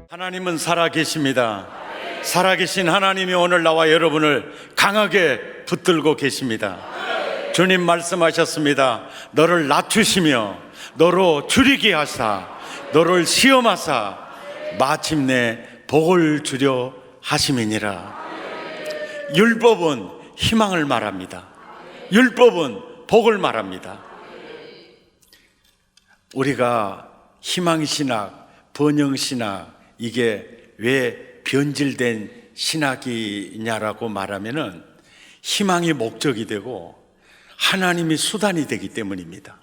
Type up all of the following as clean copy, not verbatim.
하나님은 살아계십니다. 살아계신 하나님이 오늘 나와 여러분을 강하게 붙들고 계십니다. 주님 말씀하셨습니다. 너를 낮추시며 너로 줄이게 하사 너를 시험하사 마침내 복을 주려 하심이니라. 율법은 희망을 말합니다. 율법은 복을 말합니다. 우리가 희망신학, 번영신학, 이게 왜 변질된 신학이냐라고 말하면은 희망이 목적이 되고 하나님이 수단이 되기 때문입니다.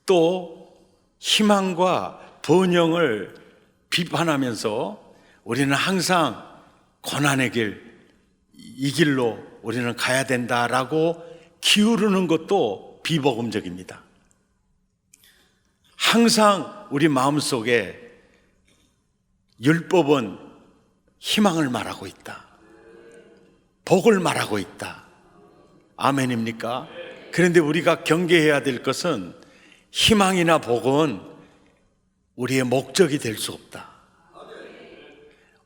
또 희망과 번영을 비판하면서 우리는 항상 고난의 길, 이 길로 우리는 가야 된다라고 기울이는 것도 비복음적입니다. 항상 우리 마음속에 율법은 희망을 말하고 있다. 복을 말하고 있다. 아멘입니까? 그런데 우리가 경계해야 될 것은 희망이나 복은 우리의 목적이 될 수 없다.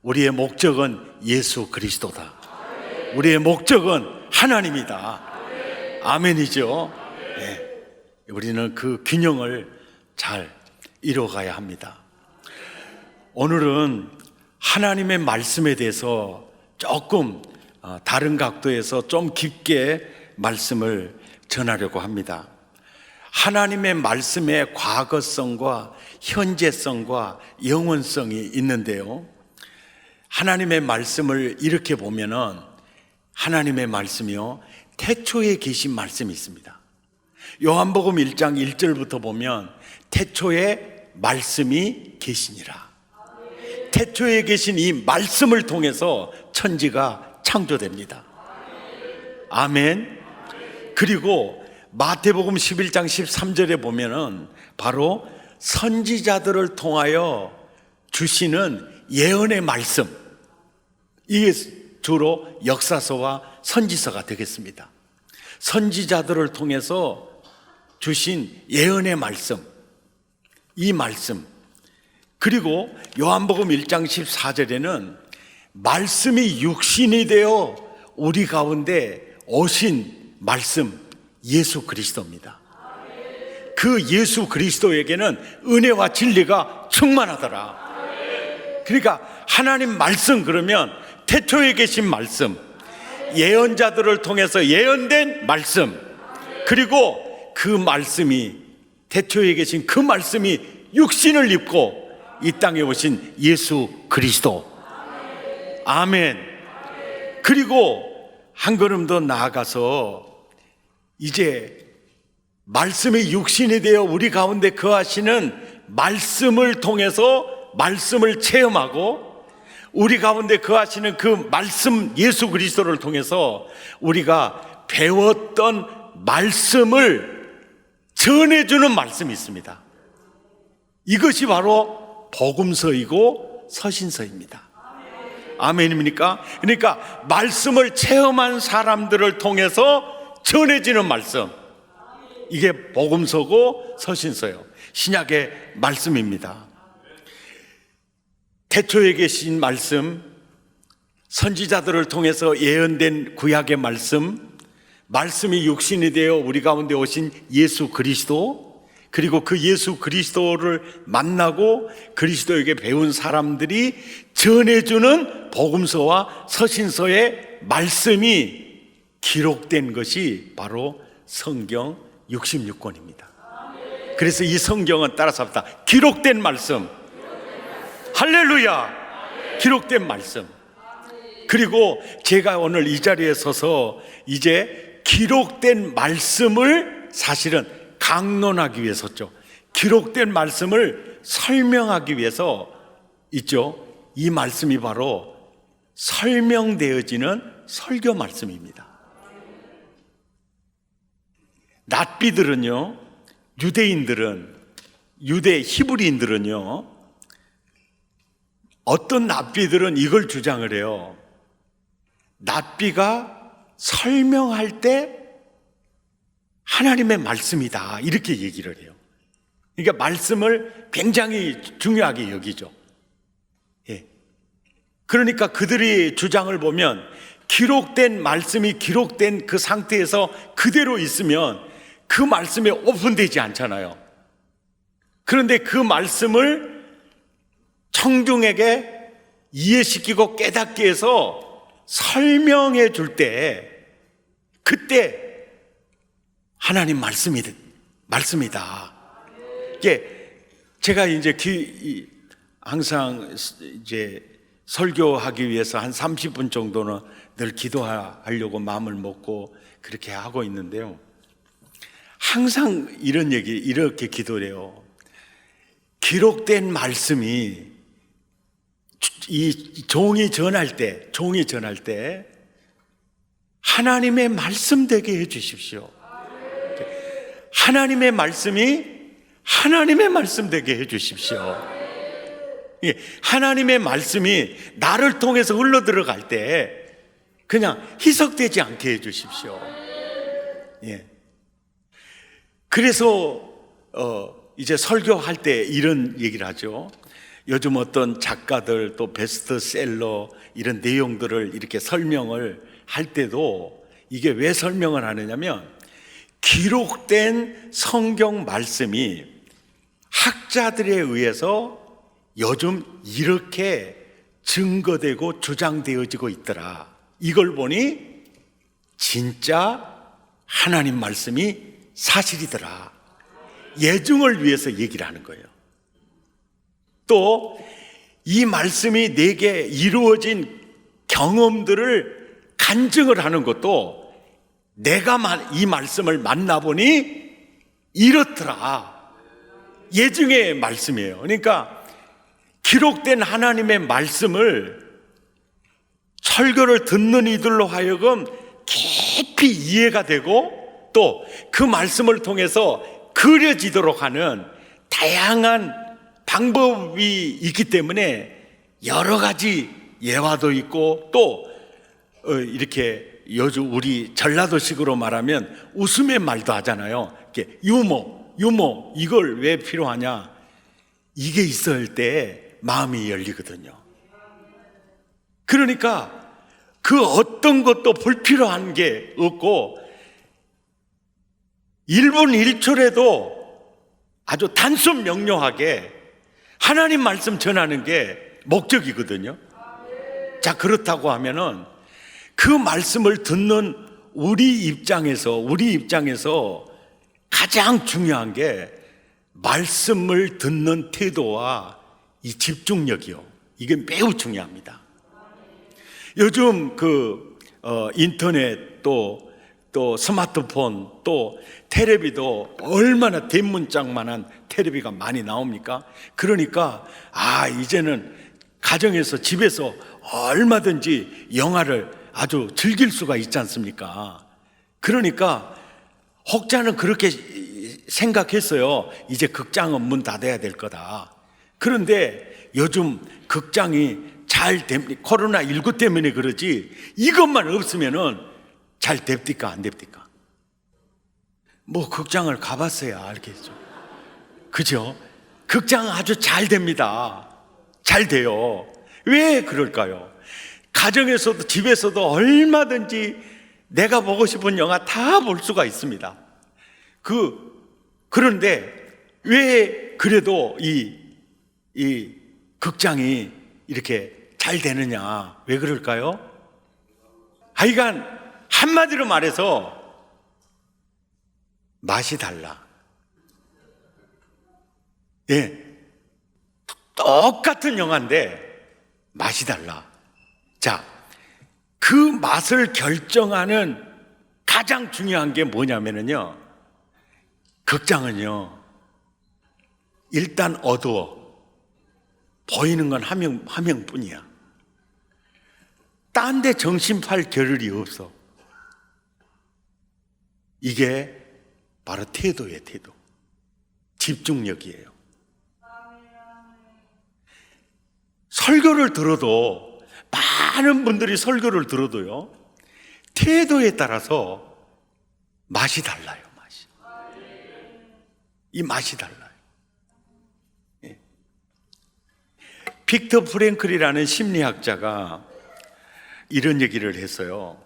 우리의 목적은 예수 그리스도다. 우리의 목적은 하나님이다. 아멘이죠? 네. 우리는 그 균형을 잘 이뤄가야 합니다. 오늘은 하나님의 말씀에 대해서 조금 다른 각도에서 좀 깊게 말씀을 전하려고 합니다. 하나님의 말씀의 과거성과 현재성과 영원성이 있는데요, 하나님의 말씀을 이렇게 보면은 하나님의 말씀이요, 태초에 계신 말씀이 있습니다. 요한복음 1장 1절부터 보면 태초에 말씀이 계시니라. 태초에 계신 이 말씀을 통해서 천지가 창조됩니다. 아멘. 그리고 마태복음 11장 13절에 보면은 바로 선지자들을 통하여 주시는 예언의 말씀, 이게 주로 역사서와 선지서가 되겠습니다. 선지자들을 통해서 주신 예언의 말씀, 이 말씀, 그리고 요한복음 1장 14절에는 말씀이 육신이 되어 우리 가운데 오신 말씀, 예수 그리스도입니다. 그 예수 그리스도에게는 은혜와 진리가 충만하더라. 그러니까 하나님 말씀, 그러면 태초에 계신 말씀, 예언자들을 통해서 예언된 말씀, 그리고 그 말씀이, 태초에 계신 그 말씀이 육신을 입고 이 땅에 오신 예수 그리스도. 아멘. 그리고 한 걸음 더 나아가서 이제 말씀이 육신이 되어 우리 가운데 거하시는 말씀을 통해서 말씀을 체험하고, 우리 가운데 거하시는 그 말씀 예수 그리스도를 통해서 우리가 배웠던 말씀을 전해주는 말씀이 있습니다. 이것이 바로 복음서이고 서신서입니다. 아멘입니까? 그러니까 말씀을 체험한 사람들을 통해서 전해지는 말씀, 이게 복음서고 서신서요, 신약의 말씀입니다. 태초에 계신 말씀, 선지자들을 통해서 예언된 구약의 말씀, 말씀이 육신이 되어 우리 가운데 오신 예수 그리스도, 그리고 그 예수 그리스도를 만나고 그리스도에게 배운 사람들이 전해주는 복음서와 서신서의 말씀이 기록된 것이 바로 성경 66권입니다. 그래서 이 성경은 따라서 합니다. 기록된 말씀. 할렐루야. 기록된 말씀. 그리고 제가 오늘 이 자리에 서서 이제 기록된 말씀을 사실은 강론하기 위해서죠, 기록된 말씀을 설명하기 위해서 있죠. 이 말씀이 바로 설명되어지는 설교 말씀입니다. 랍비들은요, 유대인들은, 유대 히브리인들은요, 어떤 랍비들은 이걸 주장을 해요. 낫비가 설명할 때 하나님의 말씀이다 이렇게 얘기를 해요. 그러니까 말씀을 굉장히 중요하게 여기죠. 예. 그러니까 그들의 주장을 보면 기록된 말씀이 기록된 그 상태에서 그대로 있으면 그 말씀에 오픈되지 않잖아요. 그런데 그 말씀을 청중에게 이해시키고 깨닫게 해서 설명해 줄 때 그때 하나님 말씀이다. 이게 제가 이제 항상 이제 설교하기 위해서 한 30분 정도는 늘 기도하려고 마음을 먹고 그렇게 하고 있는데요. 항상 이렇게 기도를 해요. 기록된 말씀이 이 종이 전할 때 하나님의 말씀 되게 해 주십시오. 하나님의 말씀이 하나님의 말씀 되게 해 주십시오. 하나님의 말씀이 나를 통해서 흘러 들어갈 때 그냥 희석되지 않게 해 주십시오. 예. 그래서 이제 설교할 때 이런 얘기를 하죠. 요즘 어떤 작가들 또 베스트셀러 이런 내용들을 이렇게 설명을 할 때도 이게 왜 설명을 하느냐면 기록된 성경 말씀이 학자들에 의해서 요즘 이렇게 증거되고 주장되어지고 있더라. 이걸 보니 진짜 하나님 말씀이 사실이더라. 예증을 위해서 얘기를 하는 거예요. 또 이 말씀이 내게 이루어진 경험들을 간증을 하는 것도 내가 이 말씀을 만나보니 이렇더라. 예증의 말씀이에요. 그러니까 기록된 하나님의 말씀을 설교를 듣는 이들로 하여금 깊이 이해가 되고 또 그 말씀을 통해서 그려지도록 하는 다양한 방법이 있기 때문에 여러 가지 예화도 있고 또 이렇게 요즘 우리 전라도식으로 말하면 웃음의 말도 하잖아요. 이렇게 유머 이걸 왜 필요하냐? 이게 있을 때 마음이 열리거든요. 그러니까 그 어떤 것도 불필요한 게 없고 1분 1초라도 아주 단순 명료하게 하나님 말씀 전하는 게 목적이거든요. 자, 그렇다고 하면은 그 말씀을 듣는 우리 입장에서 가장 중요한 게 말씀을 듣는 태도와 이 집중력이요. 이게 매우 중요합니다. 요즘 인터넷 또 스마트폰 또 텔레비도 얼마나 대문짝만한 텔레비가 많이 나옵니까? 그러니까 이제는 가정에서 집에서 얼마든지 영화를 아주 즐길 수가 있지 않습니까? 그러니까 혹자는 그렇게 생각했어요. 이제 극장은 문 닫아야 될 거다. 그런데 요즘 극장이 코로나19 때문에 그러지 이것만 없으면은 잘 됩니까? 안 됩니까? 뭐 극장을 가봤어야 알겠죠. 그죠? 극장은 아주 잘 됩니다. 잘 돼요. 왜 그럴까요? 가정에서도 집에서도 얼마든지 내가 보고 싶은 영화 다 볼 수가 있습니다. 그런데 왜 그래도 이 극장이 이렇게 잘 되느냐? 왜 그럴까요? 하여간 한마디로 말해서 맛이 달라. 예, 똑같은 영화인데 맛이 달라. 자, 그 맛을 결정하는 가장 중요한 게 뭐냐면요, 극장은요 일단 어두워. 보이는 건 한 명뿐이야. 딴 데 정신 팔 겨를이 없어. 이게 바로 태도예요. 태도. 집중력이에요. 설교를 들어도 많은 분들이 설교를 들어도요, 태도에 따라서 맛이 달라요. 이 맛이 달라요. 예. 빅터 프랭클이라는 심리학자가 이런 얘기를 했어요.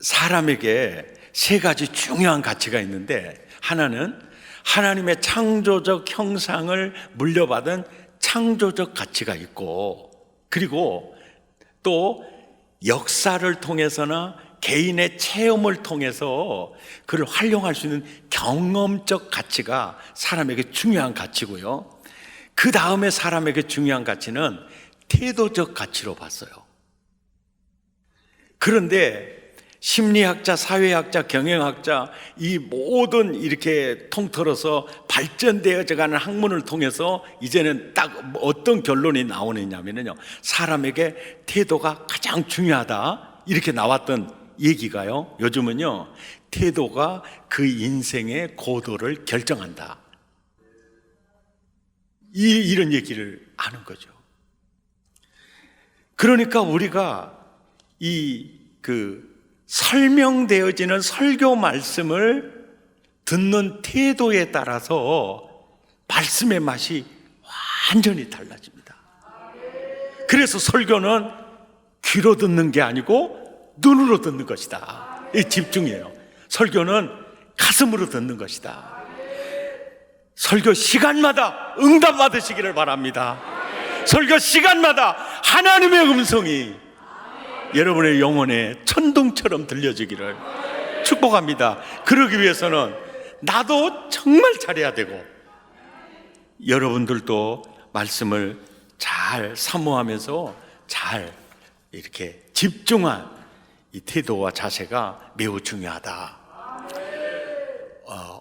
사람에게 세 가지 중요한 가치가 있는데, 하나는 하나님의 창조적 형상을 물려받은 창조적 가치가 있고, 그리고 또 역사를 통해서나 개인의 체험을 통해서 그를 활용할 수 있는 경험적 가치가 사람에게 중요한 가치고요. 그 다음에 사람에게 중요한 가치는 태도적 가치로 봤어요. 그런데 심리학자, 사회학자, 경영학자, 이 모든 이렇게 통틀어서 발전되어져 가는 학문을 통해서 이제는 딱 어떤 결론이 나오느냐면요, 사람에게 태도가 가장 중요하다, 이렇게 나왔던 얘기가요, 요즘은요, 태도가 그 인생의 고도를 결정한다, 이런 얘기를 하는 거죠. 그러니까 우리가 설명되어지는 설교 말씀을 듣는 태도에 따라서 말씀의 맛이 완전히 달라집니다. 그래서 설교는 귀로 듣는 게 아니고 눈으로 듣는 것이다. 이 집중이에요. 설교는 가슴으로 듣는 것이다. 설교 시간마다 응답 받으시기를 바랍니다. 설교 시간마다 하나님의 음성이 여러분의 영혼에 천둥처럼 들려주기를 축복합니다. 그러기 위해서는 나도 정말 잘해야 되고, 여러분들도 말씀을 잘 사모하면서 잘 이렇게 집중한 이 태도와 자세가 매우 중요하다.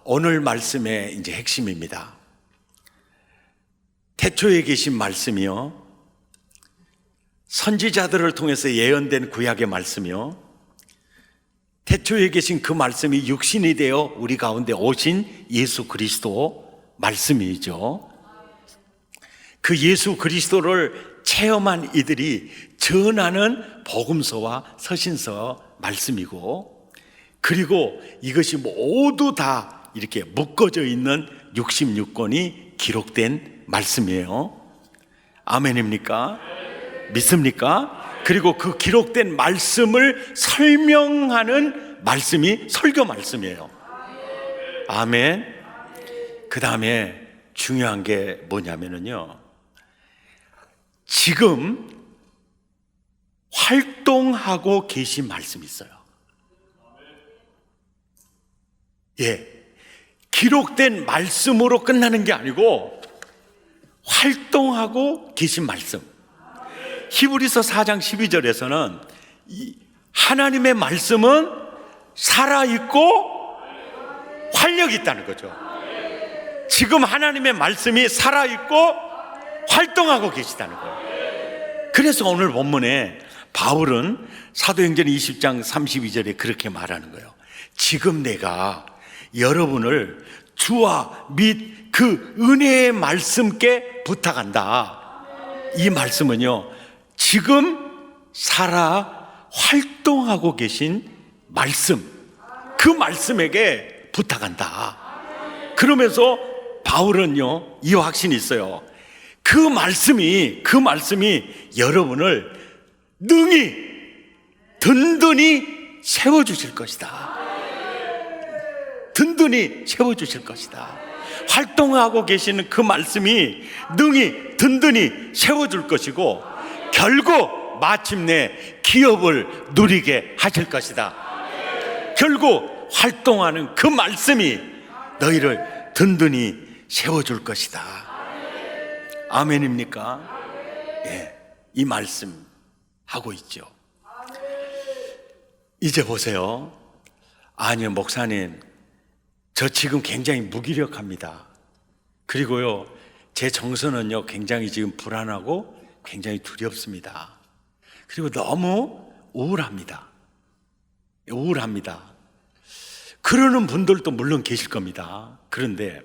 오늘 말씀의 이제 핵심입니다. 태초에 계신 말씀이요, 선지자들을 통해서 예언된 구약의 말씀이요, 태초에 계신 그 말씀이 육신이 되어 우리 가운데 오신 예수 그리스도 말씀이죠. 그 예수 그리스도를 체험한 이들이 전하는 복음서와 서신서 말씀이고, 그리고 이것이 모두 다 이렇게 묶어져 있는 66권이 기록된 말씀이에요. 아멘입니까? 믿습니까? 그리고 그 기록된 말씀을 설명하는 말씀이 설교 말씀이에요. 아멘. 그 다음에 중요한 게 뭐냐면요, 지금 활동하고 계신 말씀이 있어요. 예, 기록된 말씀으로 끝나는 게 아니고 활동하고 계신 말씀. 히브리서 4장 12절에서는 하나님의 말씀은 살아있고 활력이 있다는 거죠. 지금 하나님의 말씀이 살아있고 활동하고 계시다는 거예요. 그래서 오늘 본문에 바울은 사도행전 20장 32절에 그렇게 말하는 거예요. 지금 내가 여러분을 주와 및 그 은혜의 말씀께 부탁한다. 이 말씀은요, 지금 살아 활동하고 계신 말씀, 그 말씀에게 부탁한다. 그러면서 바울은요, 이 확신이 있어요. 그 말씀이 여러분을 능히 든든히 세워주실 것이다. 든든히 세워주실 것이다. 활동하고 계시는 그 말씀이 능히 든든히 세워줄 것이고, 결국 마침내 기업을 누리게 하실 것이다. 결국 활동하는 그 말씀이 너희를 든든히 세워줄 것이다. 아멘입니까? 예, 이 말씀 하고 있죠. 이제 보세요. 아니요, 목사님, 저 지금 굉장히 무기력합니다. 그리고요, 제 정서는요, 굉장히 지금 불안하고 굉장히 두렵습니다. 그리고 너무 우울합니다. 그러는 분들도 물론 계실 겁니다. 그런데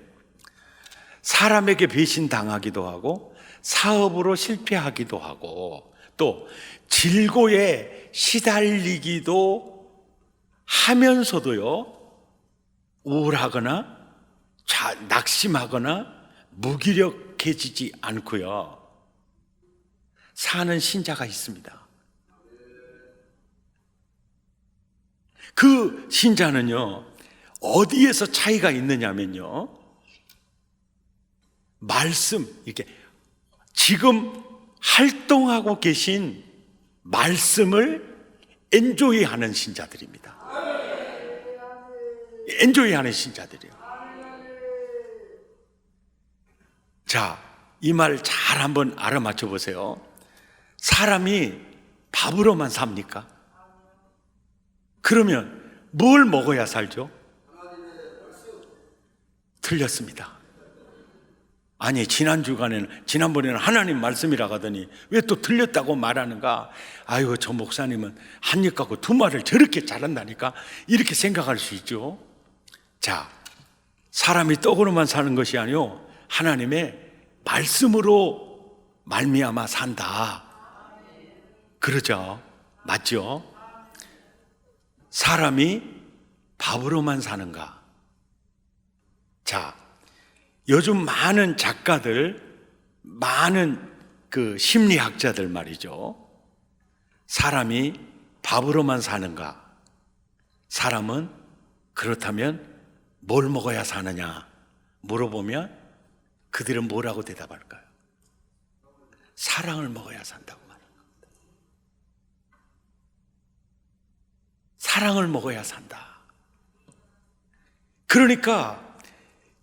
사람에게 배신당하기도 하고 사업으로 실패하기도 하고 또 질고에 시달리기도 하면서도요, 우울하거나 낙심하거나 무기력해지지 않고요, 사는 신자가 있습니다. 그 신자는요, 어디에서 차이가 있느냐면요, 말씀, 이렇게 지금 활동하고 계신 말씀을 엔조이하는 신자들입니다. 엔조이하는 신자들이에요. 자, 이 말 잘 한번 알아맞혀 보세요. 사람이 밥으로만 삽니까? 그러면 뭘 먹어야 살죠? 틀렸습니다. 아니, 지난번에는 하나님 말씀이라고 하더니 왜 또 틀렸다고 말하는가? 아이고, 저 목사님은 한 입 갖고 두 말을 저렇게 잘한다니까? 이렇게 생각할 수 있죠. 자, 사람이 떡으로만 사는 것이 아니요, 하나님의 말씀으로 말미암아 산다. 그러죠? 맞죠? 사람이 밥으로만 사는가? 자, 요즘 많은 작가들, 많은 그 심리학자들 말이죠, 사람이 밥으로만 사는가? 사람은 그렇다면 뭘 먹어야 사느냐 물어보면 그들은 뭐라고 대답할까요? 사랑을 먹어야 산다고 말합니다. 사랑을 먹어야 산다. 그러니까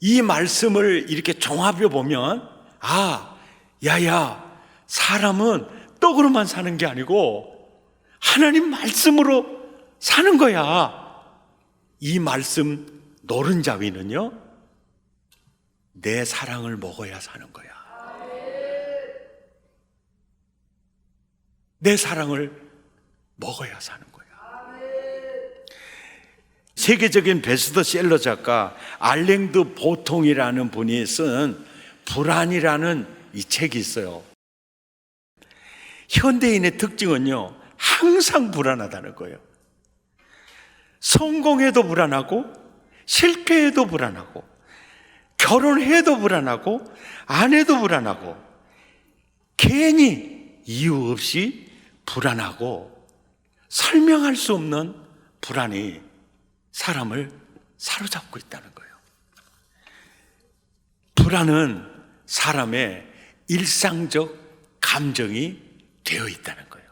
이 말씀을 이렇게 종합해 보면, 아, 야야, 사람은 떡으로만 사는 게 아니고 하나님 말씀으로 사는 거야. 이 말씀 노른자위는요, 내 사랑을 먹어야 사는 거야. 내 사랑을 먹어야 사는 거야. 세계적인 베스트셀러 작가 알랭드 보통이라는 분이 쓴 불안이라는 이 책이 있어요. 현대인의 특징은요, 항상 불안하다는 거예요. 성공해도 불안하고, 실패해도 불안하고, 결혼해도 불안하고, 안 해도 불안하고, 괜히 이유 없이 불안하고, 설명할 수 없는 불안이 사람을 사로잡고 있다는 거예요. 불안은 사람의 일상적 감정이 되어 있다는 거예요.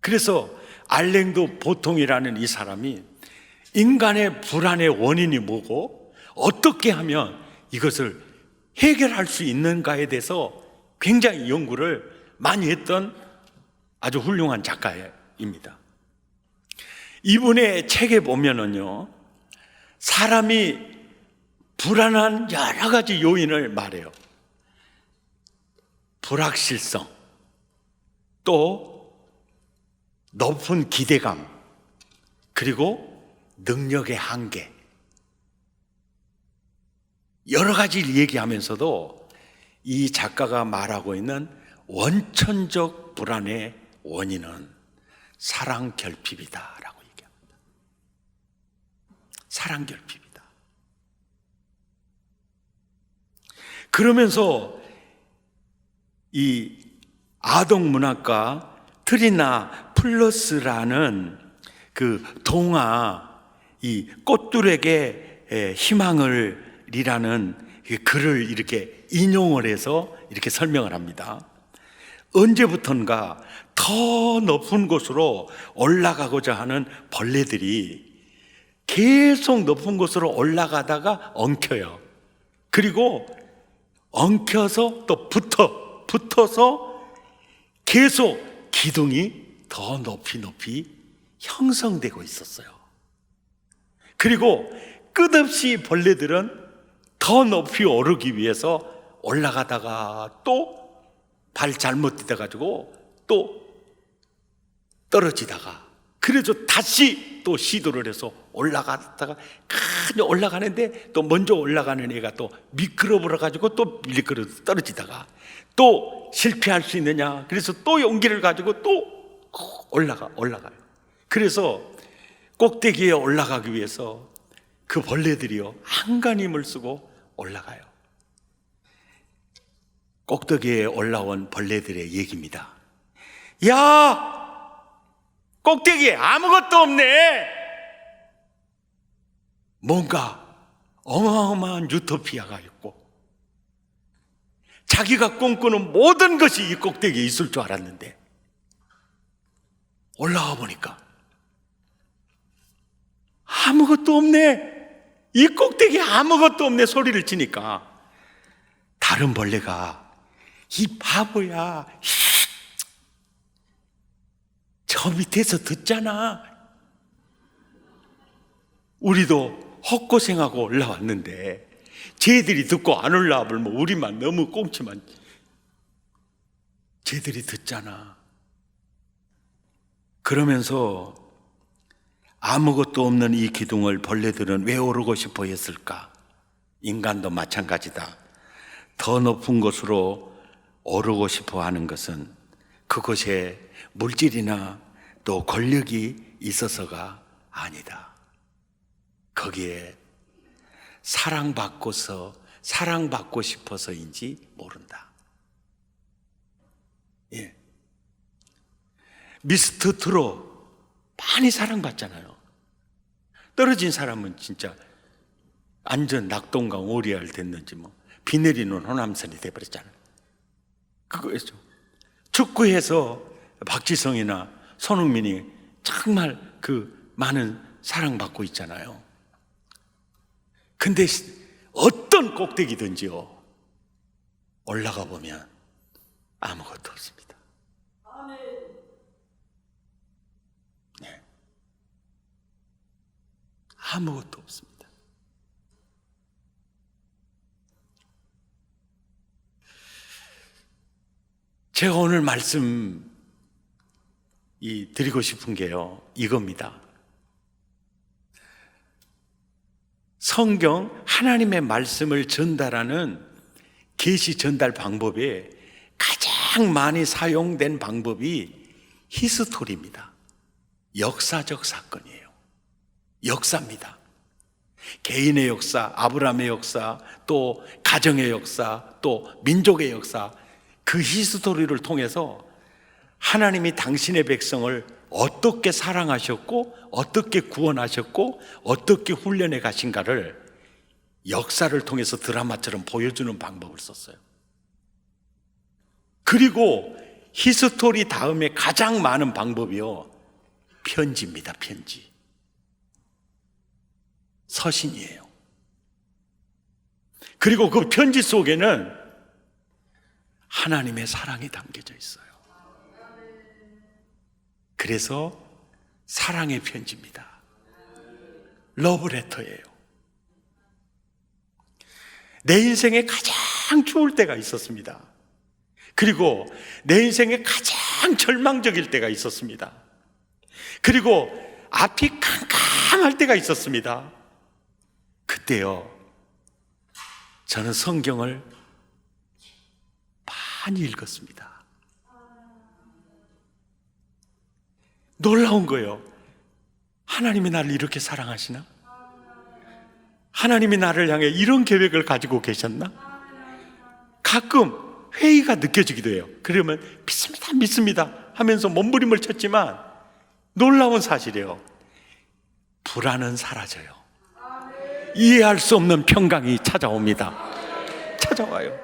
그래서 알랭드 보통이라는 이 사람이 인간의 불안의 원인이 뭐고 어떻게 하면 이것을 해결할 수 있는가에 대해서 굉장히 연구를 많이 했던 아주 훌륭한 작가입니다. 이분의 책에 보면은요, 사람이 불안한 여러 가지 요인을 말해요. 불확실성, 또 높은 기대감, 그리고 능력의 한계, 여러 가지를 얘기하면서도 이 작가가 말하고 있는 원천적 불안의 원인은 사랑 결핍이다라고 얘기합니다. 사랑 결핍이다. 그러면서 이 아동문학가 트리나 플러스라는 그 동화, 이 꽃들에게 희망을 이라는 글을 이렇게 인용을 해서 이렇게 설명을 합니다. 언제부턴가 더 높은 곳으로 올라가고자 하는 벌레들이 계속 높은 곳으로 올라가다가 엉켜요. 그리고 엉켜서 또 붙어서 계속 기둥이 더 높이 형성되고 있었어요. 그리고 끝없이 벌레들은 더 높이 오르기 위해서 올라가다가 또 발 잘못 디뎌가지고 또 떨어지다가, 그래서 다시 또 시도를 해서 올라갔다가 올라가는데 또 먼저 올라가는 애가 또 미끄러워가지고 또 미끄러워 떨어지다가 또 실패할 수 있느냐? 그래서 또 용기를 가지고 또 올라가요. 그래서 꼭대기에 올라가기 위해서 그 벌레들이요, 안간힘을 쓰고 올라가요. 꼭대기에 올라온 벌레들의 얘기입니다. 야, 꼭대기에 아무것도 없네. 뭔가 어마어마한 유토피아가 있고 자기가 꿈꾸는 모든 것이 이 꼭대기에 있을 줄 알았는데 올라와 보니까 아무것도 없네. 이 꼭대기에 아무것도 없네 소리를 치니까 다른 벌레가 이 바보야, 저 밑에서 듣잖아. 우리도 헛고생하고 올라왔는데 쟤들이 듣고 안 올라와 보면 우리만 너무 꽁치만. 쟤들이 듣잖아. 그러면서 아무것도 없는 이 기둥을 벌레들은 왜 오르고 싶어 했을까? 인간도 마찬가지다. 더 높은 곳으로 오르고 싶어 하는 것은 그곳에 물질이나 또 권력이 있어서가 아니다. 거기에 사랑받고 싶어서인지 모른다. 예. 미스터 트롯 많이 사랑받잖아요. 떨어진 사람은 진짜 안전 낙동강 오리알 됐는지 비 내리는 호남선이 돼버렸잖아요. 그거였죠. 축구에서 박지성이나 손흥민이 정말 그 많은 사랑받고 있잖아요. 근데 어떤 꼭대기든지요, 올라가 보면 아무것도 없습니다. 네. 아무것도 없습니다. 제가 오늘 말씀 드리고 싶은 게요, 이겁니다. 성경 하나님의 말씀을 전달하는 계시 전달 방법에 가장 많이 사용된 방법이 히스토리입니다. 역사적 사건이에요. 역사입니다. 개인의 역사, 아브라함의 역사, 또 가정의 역사, 또 민족의 역사, 그 히스토리를 통해서 하나님이 당신의 백성을 어떻게 사랑하셨고 어떻게 구원하셨고 어떻게 훈련해 가신가를 역사를 통해서 드라마처럼 보여주는 방법을 썼어요. 그리고 히스토리 다음에 가장 많은 방법이요, 편지입니다. 편지. 서신이에요. 그리고 그 편지 속에는 하나님의 사랑이 담겨져 있어요. 그래서 사랑의 편지입니다. 러브레터예요. 내 인생에 가장 추울 때가 있었습니다. 그리고 내 인생에 가장 절망적일 때가 있었습니다. 그리고 앞이 캄캄할 때가 있었습니다. 그때요, 저는 성경을 많이 읽었습니다. 놀라운 거예요. 하나님이 나를 이렇게 사랑하시나? 하나님이 나를 향해 이런 계획을 가지고 계셨나? 가끔 회의가 느껴지기도 해요. 그러면 믿습니다 하면서 몸부림을 쳤지만 놀라운 사실이에요. 불안은 사라져요. 이해할 수 없는 평강이 찾아와요.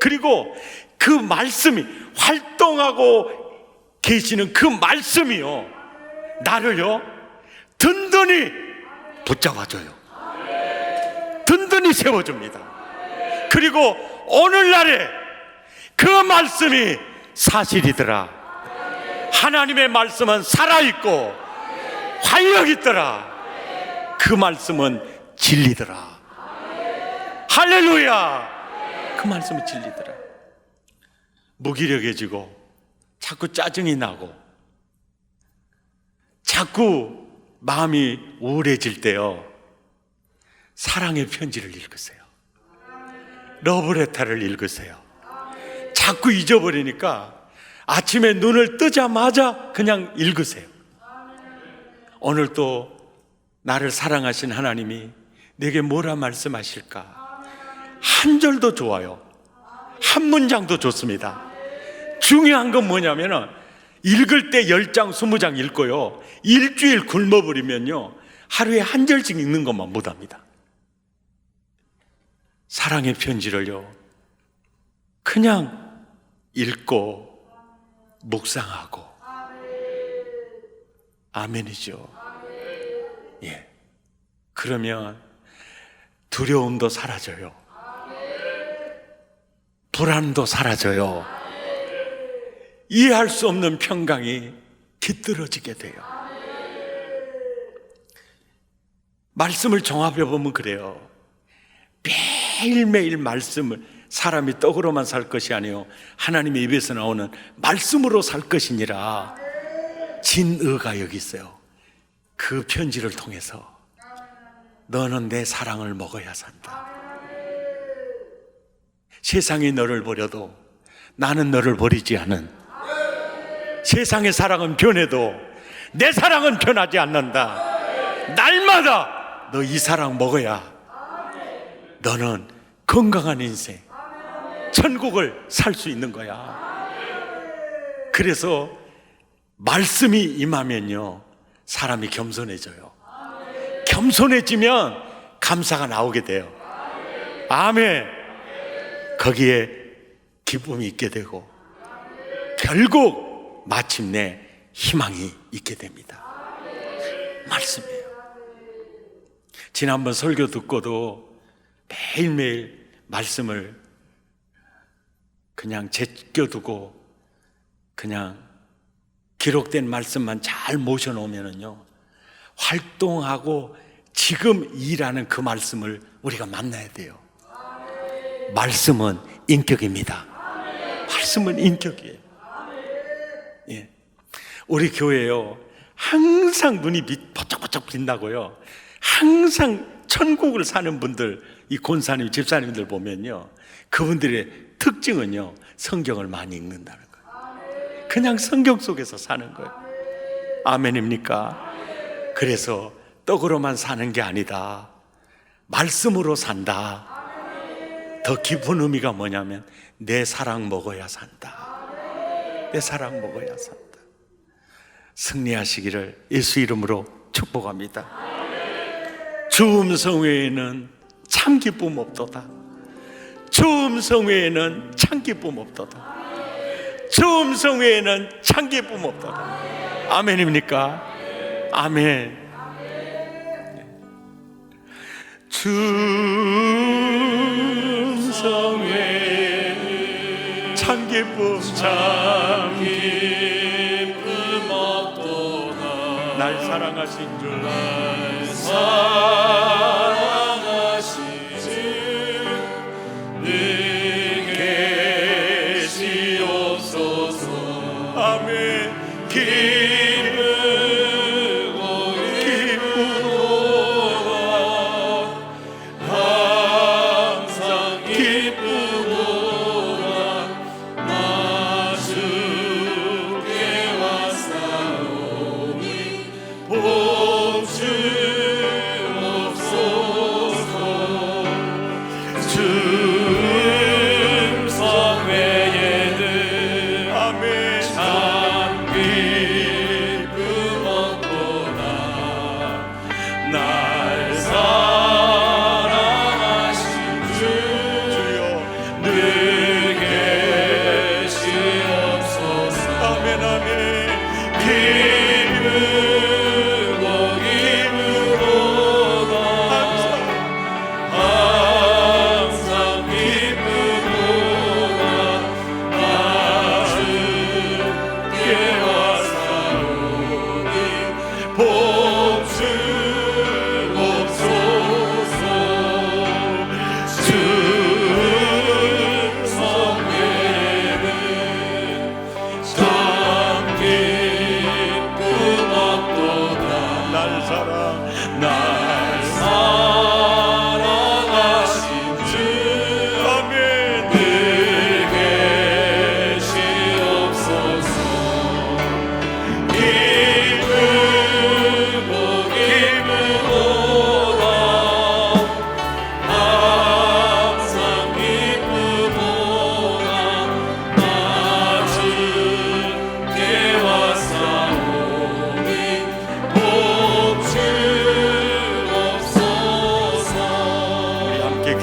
그리고 그 말씀이, 활동하고 계시는 그 말씀이요, 나를요 든든히 붙잡아줘요. 든든히 세워줍니다. 그리고 오늘날에 그 말씀이 사실이더라. 하나님의 말씀은 살아있고 활력 있더라. 그 말씀은 진리더라. 할렐루야. 그 말씀은 진리더라. 무기력해지고 자꾸 짜증이 나고 자꾸 마음이 우울해질 때요, 사랑의 편지를 읽으세요. 러브레터를 읽으세요. 자꾸 잊어버리니까 아침에 눈을 뜨자마자 그냥 읽으세요. 오늘 또 나를 사랑하신 하나님이 내게 뭐라 말씀하실까? 한 절도 좋아요. 한 문장도 좋습니다. 중요한 건 뭐냐면은 읽을 때 10장, 20장 읽고요, 일주일 굶어버리면요 하루에 한 절씩 읽는 것만 못합니다. 사랑의 편지를요 그냥 읽고 묵상하고. 아멘이죠. 예. 그러면 두려움도 사라져요. 불안도 사라져요. 이해할 수 없는 평강이 깃들어지게 돼요. 말씀을 종합해 보면 그래요. 매일매일 말씀을, 사람이 떡으로만 살 것이 아니요 하나님의 입에서 나오는 말씀으로 살 것이니라. 진의가 여기 있어요. 그 편지를 통해서 너는 내 사랑을 먹어야 산다. 세상이 너를 버려도 나는 너를 버리지 않은, 세상의 사랑은 변해도 내 사랑은 변하지 않는다. 날마다 너 이 사랑 먹어야 너는 건강한 인생, 천국을 살 수 있는 거야. 그래서 말씀이 임하면요 사람이 겸손해져요. 겸손해지면 감사가 나오게 돼요. 아멘. 거기에 기쁨이 있게 되고 결국 마침내 희망이 있게 됩니다. 말씀이에요. 지난번 설교 듣고도 매일매일 말씀을 그냥 제껴두고 그냥 기록된 말씀만 잘 모셔놓으면요 활동하고 지금 일하는 그 말씀을 우리가 만나야 돼요. 말씀은 인격입니다. 말씀은 인격이에요. 예. 우리 교회요 항상 눈이 번쩍번쩍 빛나고요 항상 천국을 사는 분들, 이 권사님, 집사님들 보면요 그분들의 특징은요 성경을 많이 읽는다는 거예요. 그냥 성경 속에서 사는 거예요. 아멘입니까? 그래서 떡으로만 사는 게 아니다, 말씀으로 산다. 더 깊은 의미가 뭐냐면 내 사랑 먹어야 산다. 내 사랑 먹어야 산다. 승리하시기를 예수 이름으로 축복합니다. 주 음성 외에는 참 기쁨 없도다. 주 음성 외에는 참 기쁨 없도다. 주 음성 외에는 참 기쁨 없도다. 아멘입니까? 아멘. 주 음성 외에는 참 기쁨 없도다. 날 사랑하신 주, 날 사랑하신 주 늘 계시옵소서. 아멘.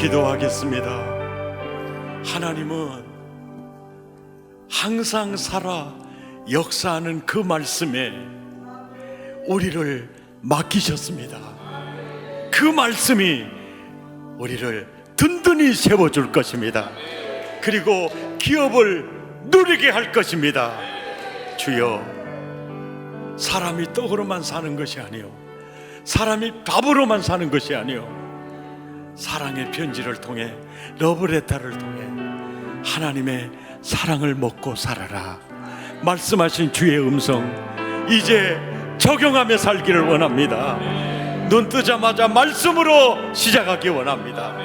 기도하겠습니다. 하나님은 항상 살아 역사하는 그 말씀에 우리를 맡기셨습니다. 그 말씀이 우리를 든든히 세워줄 것입니다. 그리고 기업을 누리게 할 것입니다. 주여, 사람이 떡으로만 사는 것이 아니요, 사람이 밥으로만 사는 것이 아니요, 사랑의 편지를 통해, 러브레터를 통해 하나님의 사랑을 먹고 살아라 말씀하신 주의 음성 이제 적용하며 살기를 원합니다. 눈 뜨자마자 말씀으로 시작하기 원합니다.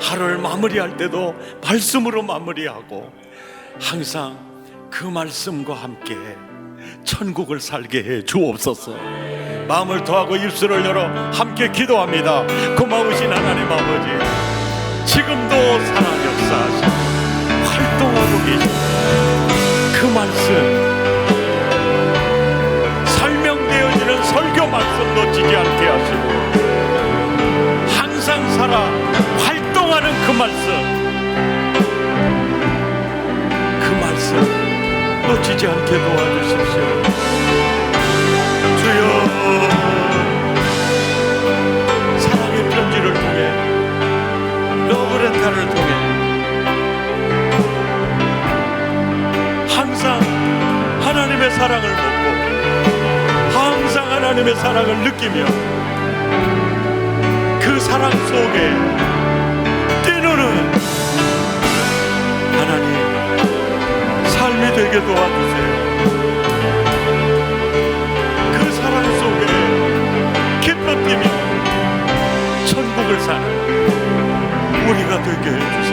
하루를 마무리할 때도 말씀으로 마무리하고 항상 그 말씀과 함께 천국을 살게 해 주옵소서. 마음을 더하고 입술을 열어 함께 기도합니다. 고마우신 하나님 아버지, 지금도 살아 역사하시고 활동하고 계십니다. 그 말씀, 설명되어지는 설교 말씀 놓치지 않게 하시고 항상 살아 활동하는 그 말씀 놓치지 않게 도와주십시오. 주여, 사랑의 편지를 통해, 러브레터를 통해 항상 하나님의 사랑을 먹고 항상 하나님의 사랑을 느끼며 그 사랑 속에 뛰노는 하나님 삶이 되게 도와주세요. 그 사랑 속에 기뻐 뛰며 천국을 사는 우리가 되게 해주세요.